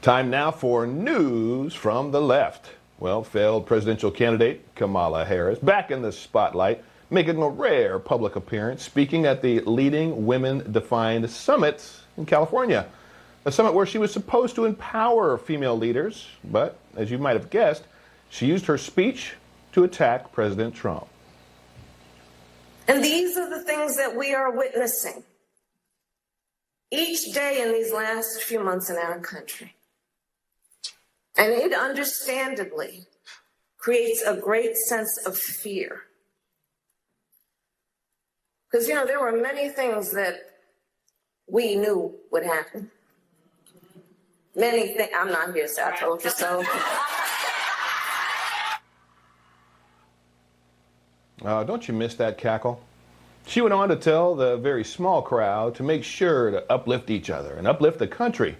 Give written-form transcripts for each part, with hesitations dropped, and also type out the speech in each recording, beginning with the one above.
Time now for news from the left. Well, failed presidential candidate Kamala Harris back in the spotlight, making a rare public appearance, speaking at the Leading Women Defined Summit in California. A summit where she was supposed to empower female leaders, but as you might have guessed, she used her speech to attack President Trump. And these are the things that we are witnessing each day in these last few months in our country. And it understandably creates a great sense of fear. Because, you know, there were many things that we knew would happen. Many things. I'm not here, so I told you so. Don't you miss that cackle? She went on to tell the very small crowd to make sure to uplift each other and uplift the country.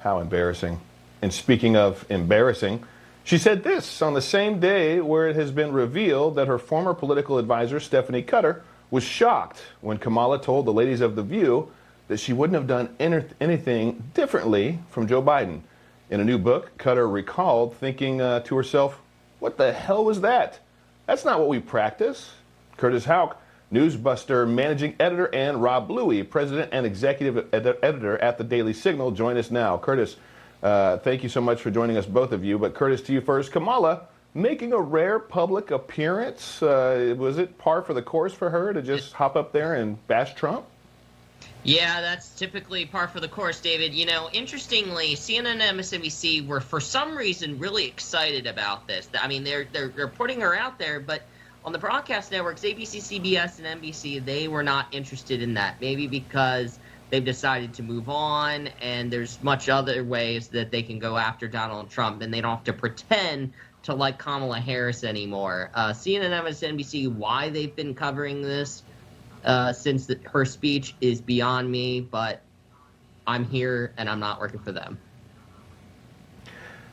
How embarrassing. And speaking of embarrassing, she said this on the same day where it has been revealed that her former political advisor, Stephanie Cutter, was shocked when Kamala told the ladies of The View that she wouldn't have done anything differently from Joe Biden. In a new book, Cutter recalled thinking to herself, "What the hell was that? That's not what we practice." Curtis Houck, Newsbuster managing editor, and Rob Bluey, president and executive editor at the Daily Signal, join us now. Curtis, thank you so much for joining us, both of you. But Curtis, to you first. Kamala making a rare public appearance. Was it par for the course for her to just hop up there and bash Trump? Yeah, that's typically par for the course, David. You know, interestingly, CNN and MSNBC were, for some reason, really excited about this. I mean, they're putting her out there, but on the broadcast networks, ABC, CBS, and NBC, they were not interested in that. Maybe because they've decided to move on, and there's much other ways that they can go after Donald Trump, and they don't have to pretend to like Kamala Harris anymore. CNN and MSNBC, why they've been covering this since her speech is beyond me, but I'm here and I'm not working for them.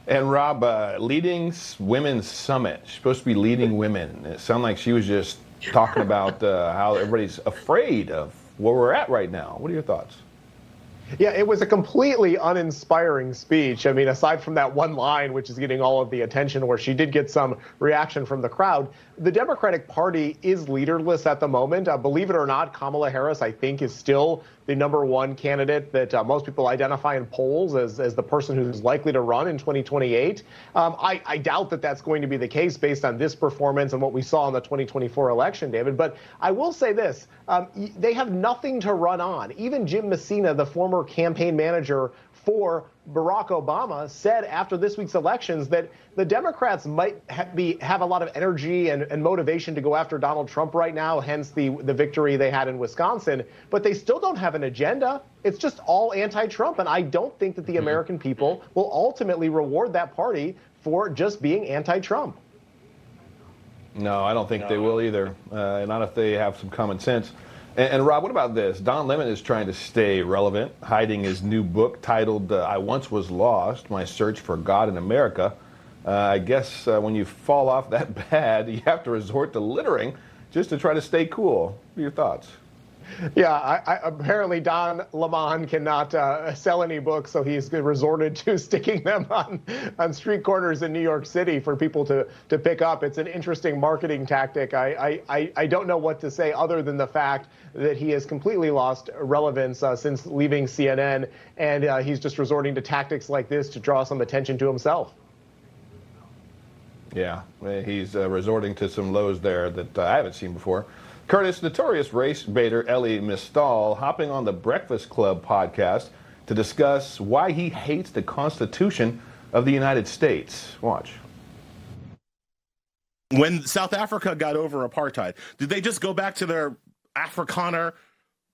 And Rob, leading women's summit. She's supposed to be leading women. It sounded like she was just talking about how everybody's afraid of where we're at right now. What are your thoughts? Yeah, it was a completely uninspiring speech. I mean, aside from that one line, which is getting all of the attention, where she did get some reaction from the crowd, the Democratic Party is leaderless at the moment. Believe it or not, Kamala Harris, I think, is still the #1 candidate that most people identify in polls as the person who's likely to run in 2028. I doubt that that's going to be the case based on this performance and what we saw in the 2024 election, David. But I will say this, they have nothing to run on. Even Jim Messina, the former campaign manager for Barack Obama, said after this week's elections that the Democrats might have a lot of energy and motivation to go after Donald Trump right now, hence the victory they had in Wisconsin, but they still don't have an agenda. It's just all anti-Trump, and I don't think that the American people will ultimately reward that party for just being anti-Trump. No, I don't think they will either, not if they have some common sense. And Rob, what about this? Don Lemon is trying to stay relevant, hiding his new book titled I Once Was Lost, My Search for God in America. I guess when you fall off that bad, you have to resort to littering just to try to stay cool. What are your thoughts? Yeah, apparently Don Lemon cannot sell any books, so he's resorted to sticking them on street corners in New York City for people to pick up. It's an interesting marketing tactic. I don't know what to say other than the fact that he has completely lost relevance since leaving CNN, and he's just resorting to tactics like this to draw some attention to himself. Yeah, he's resorting to some lows there that I haven't seen before. Curtis, notorious race baiter Elie Mystal hopping on the Breakfast Club podcast to discuss why he hates the Constitution of the United States. Watch. When South Africa got over apartheid, did they just go back to their Afrikaner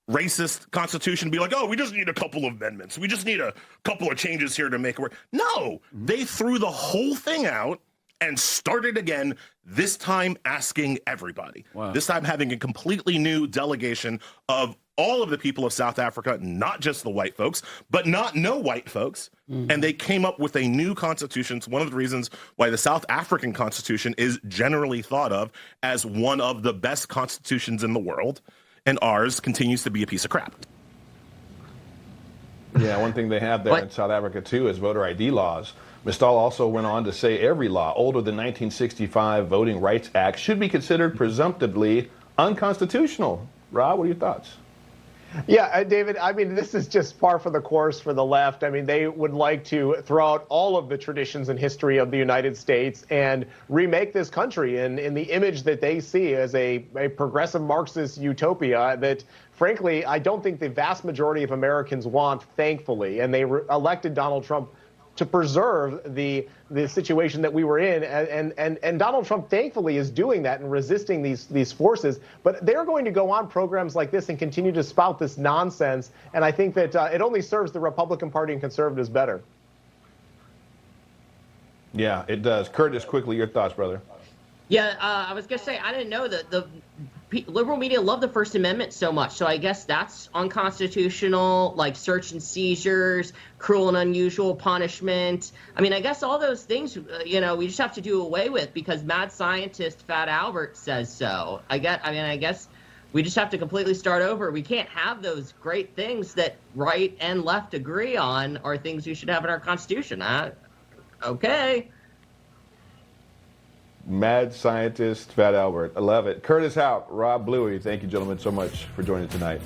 racist constitution and be like, oh, we just need a couple of amendments. We just need a couple of changes here to make it work? No, they threw the whole thing out and started again, this time asking everybody. Wow. This time having a completely new delegation of all of the people of South Africa, not just the white folks, but not no white folks. And they came up with a new constitution. It's one of the reasons why the South African Constitution is generally thought of as one of the best constitutions in the world, and ours continues to be a piece of crap. Yeah, one thing they have there in South Africa, too, is voter ID laws. Mystal also went on to say every law older than 1965 Voting Rights Act should be considered presumptively unconstitutional. Rob, what are your thoughts? Yeah, David, I mean, this is just par for the course for the left. I mean, they would like to throw out all of the traditions and history of the United States and remake this country in the image that they see as a progressive Marxist utopia that, frankly, I don't think the vast majority of Americans want, thankfully. And they elected Donald Trump to preserve the situation that we were in. And Donald Trump, thankfully, is doing that and resisting these forces. But they're going to go on programs like this and continue to spout this nonsense. And I think that it only serves the Republican Party and conservatives better. Yeah, it does. Curtis, quickly, your thoughts, brother. Yeah, I was going to say, I didn't know that the liberal media love the First Amendment so much. So I guess that's unconstitutional, like search and seizures, cruel and unusual punishment. I mean, I guess all those things, we just have to do away with because mad scientist Fat Albert says so. I guess we just have to completely start over. We can't have those great things that right and left agree on are things we should have in our Constitution. Okay. Mad scientist Fat Albert. I love it. Curtis Houck, Rob Bluey, thank you, gentlemen, so much for joining tonight.